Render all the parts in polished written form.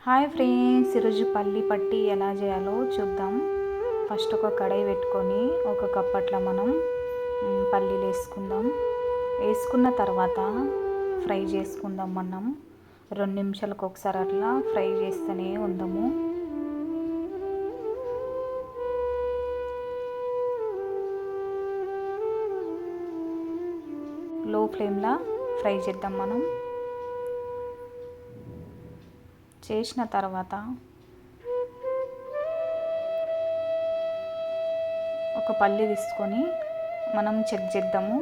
Hi friends, ఈరోజు పల్లి పట్టి ఎలా చేయాలో చూద్దాం. ఫస్ట్ ఒక కడాయి పెట్టుకొని ఒక కప్ అట్లా మనం పల్లీలు వేసుకుందాం. వేసుకున్న తర్వాత ఫ్రై చేసుకుందాం. మనం 2 నిమిషాలకు ఒకసారి అట్లా ఫ్రై చేస్తూనే ఉందాము. లో ఫ్లేమ్లో ఫ్రై చేద్దాం. మనం చేసిన తర్వాత ఒక పల్లి తీసుకొని మనం చెక్ చేద్దాము.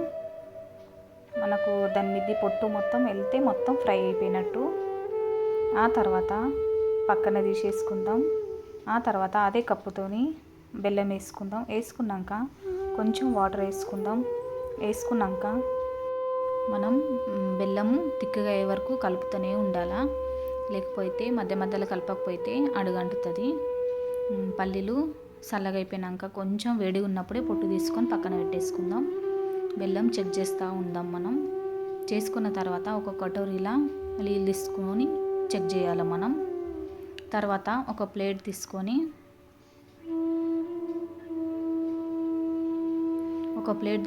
మనకు దాని మీద పొట్టు మొత్తం వెళ్తే మొత్తం ఫ్రై అయిపోయినట్టు. ఆ తర్వాత పక్కన తీసేసుకుందాం. ఆ తర్వాత అదే కప్పుతోని బెల్లం వేసుకుందాం. వేసుకున్నాక కొంచెం వాటర్ వేసుకుందాం. వేసుకున్నాక మనం బెల్లం తిక్కగా అయ్యే వరకు కలుపుతూనే ఉండాలా, లేకపోతే మధ్య మధ్యలో కలపకపోతే అడుగంటుతుంది. పల్లీలు చల్లగా అయిపోయినాక కొంచెం వేడి ఉన్నప్పుడే పొట్టు తీసుకొని పక్కన పెట్టేసుకుందాం. బెల్లం చెక్ చేస్తూ ఉందాం. మనం చేసుకున్న తర్వాత ఒక కటోరీలా నీళ్ళు తీసుకొని చెక్ చేయాలి. మనం తర్వాత ఒక ప్లేట్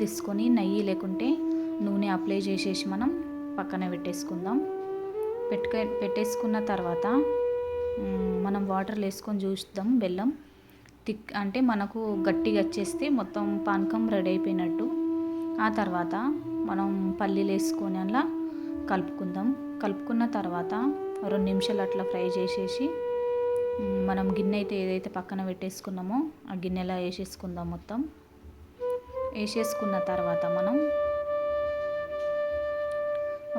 తీసుకొని నెయ్యి లేకుంటే నూనె అప్లై చేసేసి మనం పక్కన పెట్టేసుకుందాం. పెట్టేసుకున్న తర్వాత మనం వాటర్ వేసుకొని చూద్దాం. బెల్లం థిక్ అంటే మనకు గట్టిగా వచ్చేస్తే మొత్తం పానకం రెడీ అయిపోయినట్టు. ఆ తర్వాత మనం పల్లీలు వేసుకొని అలా కలుపుకుందాం. కలుపుకున్న తర్వాత 2 నిమిషాలు అట్లా ఫ్రై చేసేసి మనం గిన్నె అయితే ఏదైతే పక్కన పెట్టేసుకున్నామో ఆ గిన్నెలో వేసేసుకుందాం. మొత్తం వేసేసుకున్న తర్వాత మనం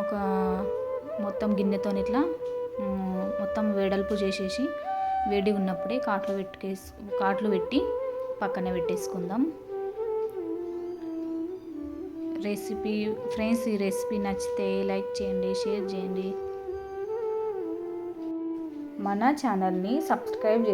ఒక మొత్తం గిన్నెతో ఇట్లా మొత్తం వెడల్పు చేసేసి వేడి ఉన్నప్పుడే కాట్లు పెట్టి పక్కన పెట్టేసుకుందాం. ఫ్రెండ్స్, ఈ రెసిపీ నచ్చితే లైక్ చేయండి, షేర్ చేయండి, మన ఛానల్ని సబ్స్క్రైబ్ చేసి